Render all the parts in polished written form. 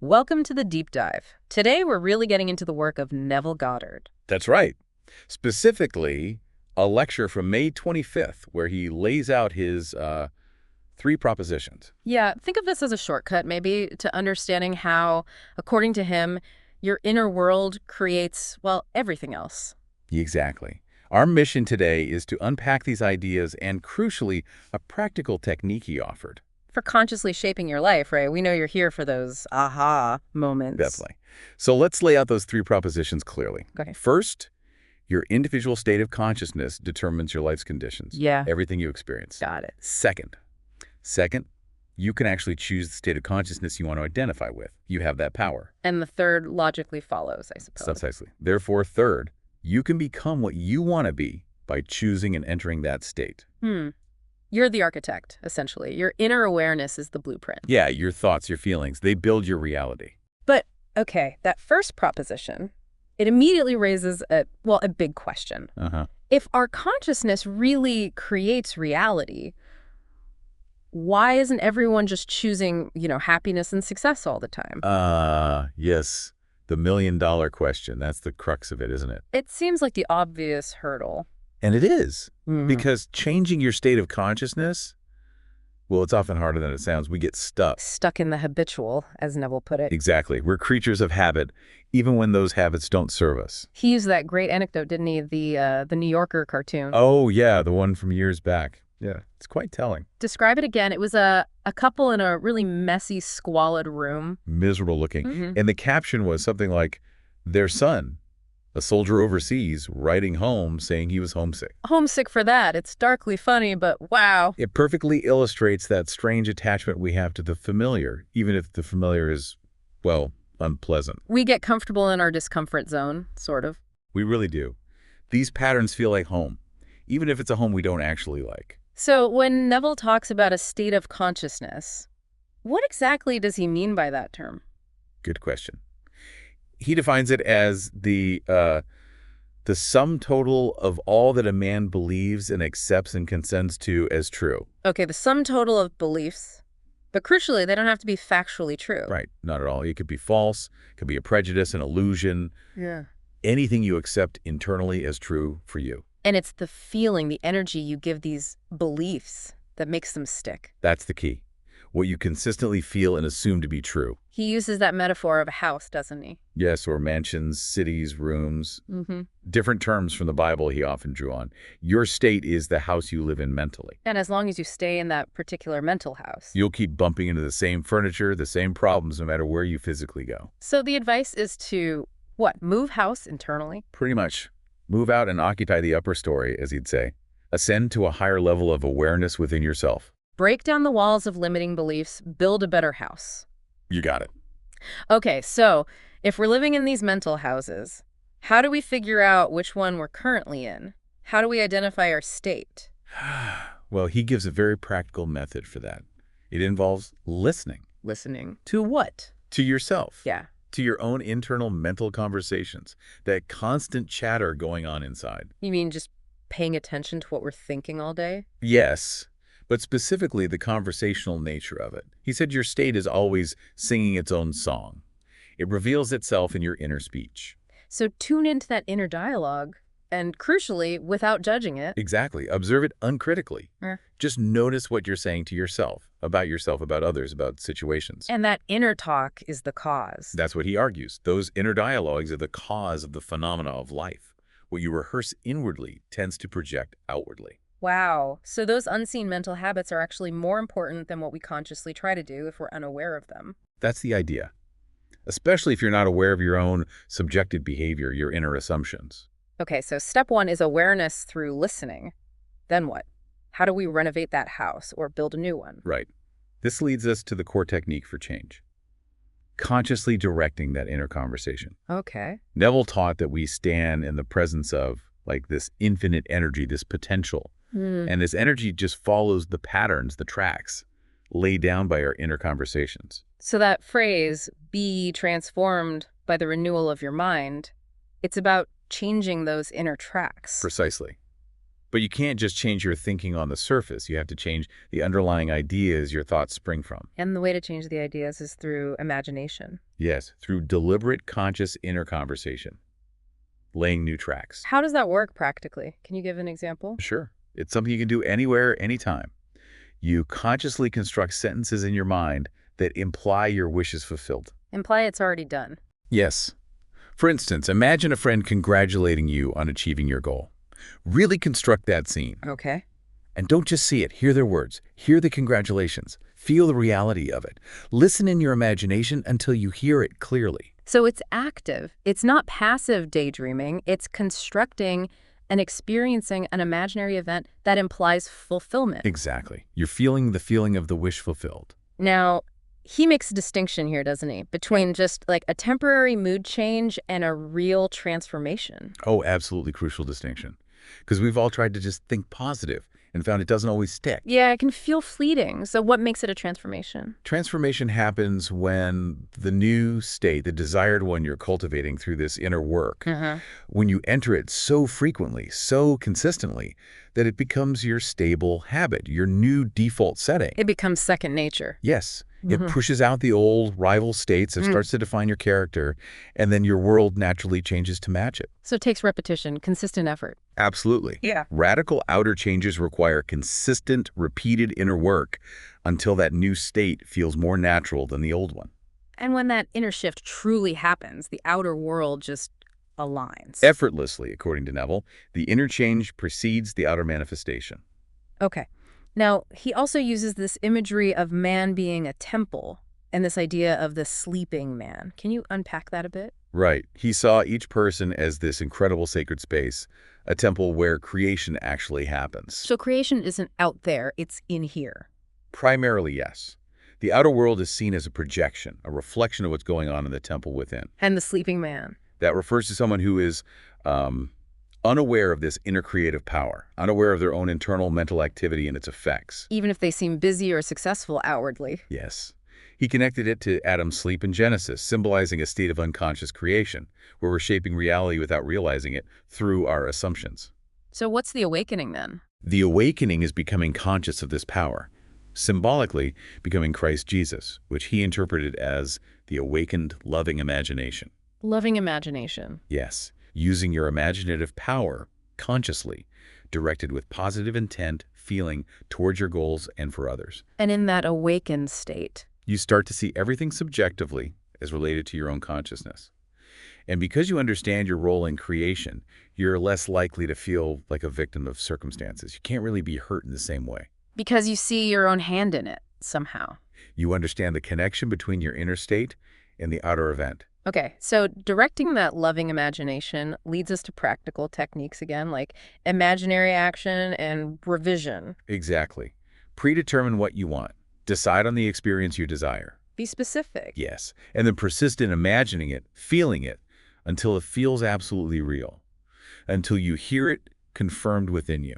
Welcome to the deep dive. Today we're really getting into the work of Neville Goddard. That's right. Specifically, a lecture from May 25th, where he lays out his three propositions. Yeah, think of this as a shortcut maybe to understanding how, according to him, your inner world creates, well, everything else. Exactly. Our mission today is to unpack these ideas and, crucially, a practical technique he offered. For consciously shaping your life, right? We know you're here for those aha moments. Definitely. So let's lay out those three propositions clearly. Okay. First, your individual state of consciousness determines your life's conditions. Yeah. Everything you experience. Got it. Second, you can actually choose the state of consciousness you want to identify with. You have that power. And the third logically follows, I suppose. Precisely. Therefore, third, you can become what you want to be by choosing and entering that state. You're the architect, essentially. Your inner awareness is the blueprint. Yeah, your thoughts, your feelings, they build your reality. But, okay, that first proposition, it immediately raises a big question. If our consciousness really creates reality, why isn't everyone just choosing, happiness and success all the time? Yes. The million-dollar question. That's the crux of it, isn't it? It seems like the obvious hurdle. And it is. Because changing your state of consciousness, well, it's often harder than it sounds. We get stuck. Stuck in the habitual, as Neville put it. Exactly. We're creatures of habit, even when those habits don't serve us. He used that great anecdote, didn't he? The New Yorker cartoon. Oh, yeah, the one from years back. Yeah, it's quite telling. Describe it again. It was a couple in a really messy, squalid room. Miserable looking. And the caption was something like, their son, a soldier overseas, writing home saying he was homesick. Homesick for that. It's darkly funny, but wow. It perfectly illustrates that strange attachment we have to the familiar, even if the familiar is, well, unpleasant. We get comfortable in our discomfort zone, sort of. We really do. These patterns feel like home, even if it's a home we don't actually like. So when Neville talks about a state of consciousness, what exactly does he mean by that term? Good question. He defines it as the sum total of all that a man believes and accepts and consents to as true. Okay, the sum total of beliefs. But crucially, they don't have to be factually true. Right, not at all. It could be false, it could be a prejudice, an illusion. Yeah. Anything you accept internally as true for you. And it's the feeling, the energy you give these beliefs that makes them stick. That's the key. What you consistently feel and assume to be true. He uses that metaphor of a house, doesn't he? Yes, or mansions, cities, rooms. Different terms from the Bible he often drew on. Your state is the house you live in mentally. And as long as you stay in that particular mental house. You'll keep bumping into the same furniture, the same problems, no matter where you physically go. So the advice is to, move house internally? Pretty much. Move out and occupy the upper story, as he'd say. Ascend to a higher level of awareness within yourself. Break down the walls of limiting beliefs, build a better house. You got it. Okay, so if we're living in these mental houses, how do we figure out which one we're currently in? How do we identify our state? Well, he gives a very practical method for that. It involves listening. Listening to what? To yourself. Yeah. To your own internal mental conversations. That constant chatter going on inside. You mean just paying attention to what we're thinking all day? Yes. But specifically the conversational nature of it. He said your state is always singing its own song. It reveals itself in your inner speech. So tune into that inner dialogue, and crucially, without judging it. Exactly. Observe it uncritically. Just notice what you're saying to yourself, about others, about situations. And that inner talk is the cause. That's what he argues. Those inner dialogues are the cause of the phenomena of life. What you rehearse inwardly tends to project outwardly. Wow. So those unseen mental habits are actually more important than what we consciously try to do if we're unaware of them. That's the idea. Especially if you're not aware of your own subjective behavior, your inner assumptions. Okay, so step one is awareness through listening. Then what? How do we renovate that house or build a new one? Right. This leads us to the core technique for change. Consciously directing that inner conversation. Okay. Neville taught that we stand in the presence of this infinite energy, this potential. And this energy just follows the patterns, the tracks, laid down by our inner conversations. So that phrase, be transformed by the renewal of your mind, it's about changing those inner tracks. Precisely. But you can't just change your thinking on the surface. You have to change the underlying ideas your thoughts spring from. And the way to change the ideas is through imagination. Yes, through deliberate, conscious inner conversation, laying new tracks. How does that work practically? Can you give an example? Sure. It's something you can do anywhere, anytime. You consciously construct sentences in your mind that imply your wish is fulfilled. Imply it's already done. Yes. For instance, imagine a friend congratulating you on achieving your goal. Really construct that scene. Okay. And don't just see it. Hear their words. Hear the congratulations. Feel the reality of it. Listen in your imagination until you hear it clearly. So it's active. It's not passive daydreaming. It's constructing and experiencing an imaginary event that implies fulfillment. Exactly. You're feeling the feeling of the wish fulfilled. Now, he makes a distinction here, doesn't he, between just like a temporary mood change and a real transformation. Oh, absolutely crucial distinction. Because we've all tried to just think positive and found it doesn't always stick. Yeah, it can feel fleeting. So what makes it a transformation? Transformation happens when the new state, the desired one you're cultivating through this inner work, when you enter it so frequently, so consistently, that it becomes your stable habit, your new default setting. It becomes second nature. Yes. It pushes out the old rival states. It starts to define your character, and then your world naturally changes to match it. So it takes repetition, consistent effort. Absolutely. Yeah. Radical outer changes require consistent, repeated inner work until that new state feels more natural than the old one. And when that inner shift truly happens, the outer world just aligns. Effortlessly, according to Neville, the inner change precedes the outer manifestation. Okay. Now, he also uses this imagery of man being a temple and this idea of the sleeping man. Can you unpack that a bit? Right. He saw each person as this incredible sacred space, a temple where creation actually happens. So creation isn't out there, it's in here. Primarily, yes. The outer world is seen as a projection, a reflection of what's going on in the temple within. And the sleeping man. That refers to someone who is unaware of this inner creative power, unaware of their own internal mental activity and its effects. Even if they seem busy or successful outwardly. Yes. He connected it to Adam's sleep in Genesis, symbolizing a state of unconscious creation, where we're shaping reality without realizing it through our assumptions. So what's the awakening then? The awakening is becoming conscious of this power, symbolically becoming Christ Jesus, which he interpreted as the awakened, loving imagination. Loving imagination. Yes, using your imaginative power consciously, directed with positive intent, feeling towards your goals and for others. And in that awakened state, you start to see everything subjectively as related to your own consciousness. And because you understand your role in creation, you're less likely to feel like a victim of circumstances. You can't really be hurt in the same way. Because you see your own hand in it, somehow. You understand the connection between your inner state and the outer event. Okay, so directing that loving imagination leads us to practical techniques again, like imaginary action and revision. Exactly. Predetermine what you want. Decide on the experience you desire. Be specific. Yes, and then persist in imagining it, feeling it, until it feels absolutely real, until you hear it confirmed within you.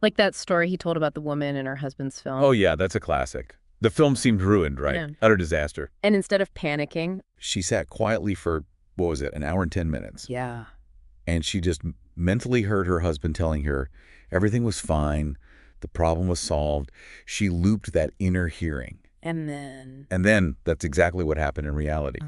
Like that story he told about the woman in her husband's film. Oh yeah, that's a classic. The film seemed ruined, right? Yeah. Utter disaster. And instead of panicking. She sat quietly for, what was it, an hour and 10 minutes. Yeah. And she just mentally heard her husband telling her everything was fine, the problem was solved. She looped that inner hearing. And then? And then that's exactly what happened in reality.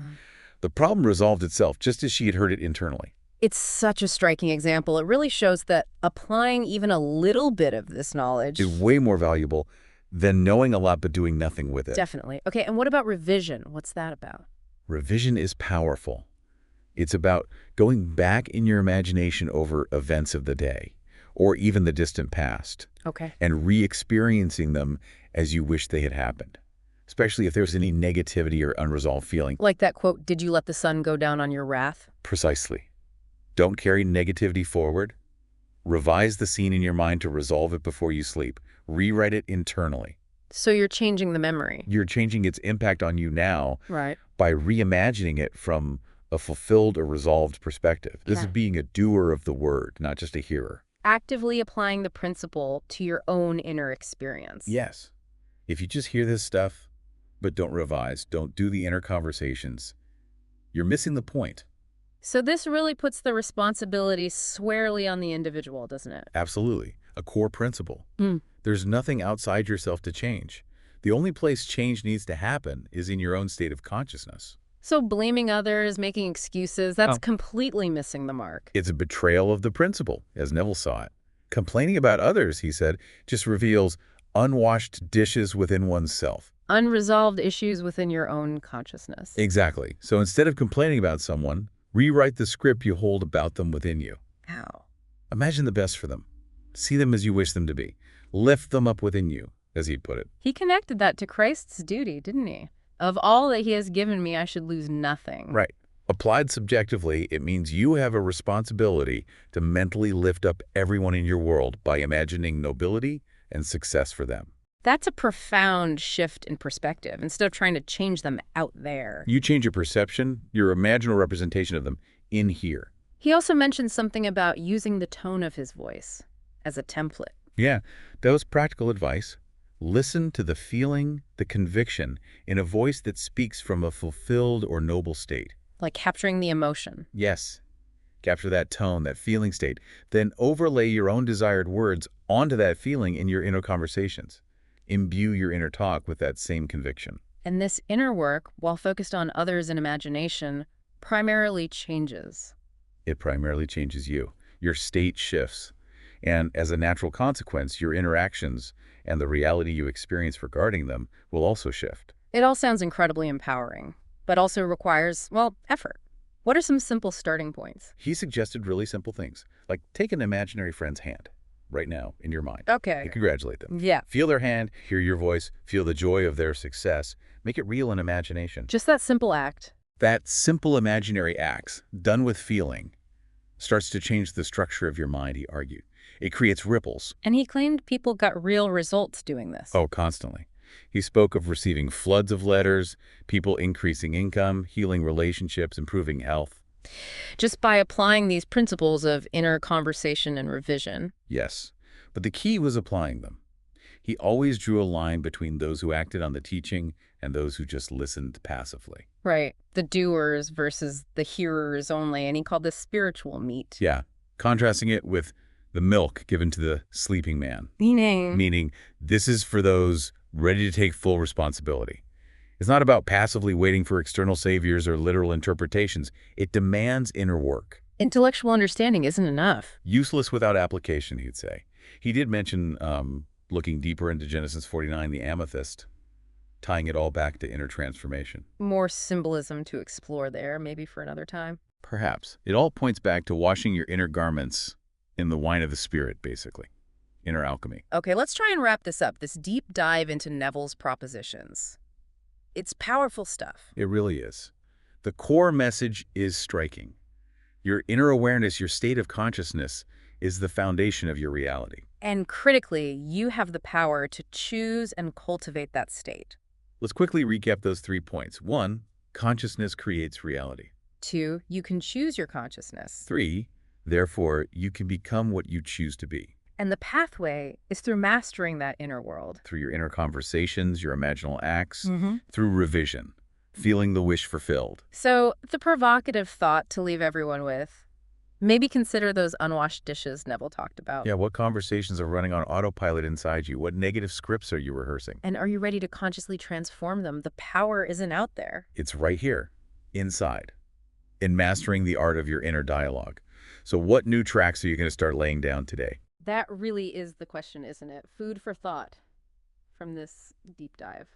The problem resolved itself just as she had heard it internally. It's such a striking example. It really shows that applying even a little bit of this knowledge is way more valuable than knowing a lot but doing nothing with it. Definitely. Okay, and what about revision? What's that about? Revision is powerful. It's about going back in your imagination over events of the day, or even the distant past. Okay. And re-experiencing them as you wish they had happened, especially if there's any negativity or unresolved feeling. Like that quote, "Did you let the sun go down on your wrath?" Precisely. Don't carry negativity forward. Revise the scene in your mind to resolve it before you sleep. Rewrite it internally. So you're changing the memory. You're changing its impact on you now by reimagining it from a fulfilled or resolved perspective. This is being a doer of the word, not just a hearer. Actively applying the principle to your own inner experience. Yes. If you just hear this stuff, but don't revise, don't do the inner conversations, you're missing the point. So this really puts the responsibility squarely on the individual, doesn't it? Absolutely. A core principle. There's nothing outside yourself to change. The only place change needs to happen is in your own state of consciousness. So blaming others, making excuses, that's completely missing the mark. It's a betrayal of the principle, as Neville saw it. Complaining about others, he said, just reveals unwashed dishes within oneself. Unresolved issues within your own consciousness. Exactly. So instead of complaining about someone, rewrite the script you hold about them within you. How? Imagine the best for them. See them as you wish them to be. Lift them up within you, as he put it. He connected that to Christ's duty, didn't he? Of all that he has given me, I should lose nothing. Right. Applied subjectively, it means you have a responsibility to mentally lift up everyone in your world by imagining nobility and success for them. That's a profound shift in perspective, instead of trying to change them out there. You change your perception, your imaginal representation of them in here. He also mentioned something about using the tone of his voice as a template. Yeah, that was practical advice. Listen to the feeling, the conviction, in a voice that speaks from a fulfilled or noble state. Like capturing the emotion. Yes. Capture that tone, that feeling state. Then overlay your own desired words onto that feeling in your inner conversations. Imbue your inner talk with that same conviction. And this inner work, while focused on others and imagination, primarily changes. It primarily changes you. Your state shifts. And as a natural consequence, your interactions and the reality you experience regarding them will also shift. It all sounds incredibly empowering, but also requires, well, effort. What are some simple starting points? He suggested really simple things, like take an imaginary friend's hand right now in your mind. Okay. And congratulate them. Yeah. Feel their hand, hear your voice, feel the joy of their success. Make it real in imagination. Just that simple act. That simple imaginary acts, done with feeling, starts to change the structure of your mind, he argued. It creates ripples. And he claimed people got real results doing this. Oh, constantly. He spoke of receiving floods of letters, people increasing income, healing relationships, improving health. Just by applying these principles of inner conversation and revision. Yes, but the key was applying them. He always drew a line between those who acted on the teaching and those who just listened passively. Right. The doers versus the hearers only, and he called this spiritual meat. Yeah, contrasting it with the milk given to the sleeping man. Meaning, this is for those ready to take full responsibility. It's not about passively waiting for external saviors or literal interpretations. It demands inner work. intellectual understanding isn't enough. Useless without application, he'd say. He did mention looking deeper into Genesis 49, the amethyst, tying it all back to inner transformation. More symbolism to explore there, maybe for another time. Perhaps. It all points back to washing your inner garments in the wine of the Spirit, basically. Inner alchemy. Okay, let's try and wrap this up, this deep dive into Neville's propositions. It's powerful stuff. It really is. The core message is striking. Your inner awareness, your state of consciousness, is the foundation of your reality. And critically, you have the power to choose and cultivate that state. Let's quickly recap those 3 points. 1, consciousness creates reality. 2, you can choose your consciousness. 3, therefore, you can become what you choose to be. And the pathway is through mastering that inner world. Through your inner conversations, your imaginal acts, through revision, feeling the wish fulfilled. So the provocative thought to leave everyone with, maybe consider those unwashed dishes Neville talked about. Yeah, what conversations are running on autopilot inside you? What negative scripts are you rehearsing? And are you ready to consciously transform them? The power isn't out there. It's right here, inside, in mastering the art of your inner dialogue. So what new tracks are you going to start laying down today? That really is the question, isn't it? Food for thought from this deep dive.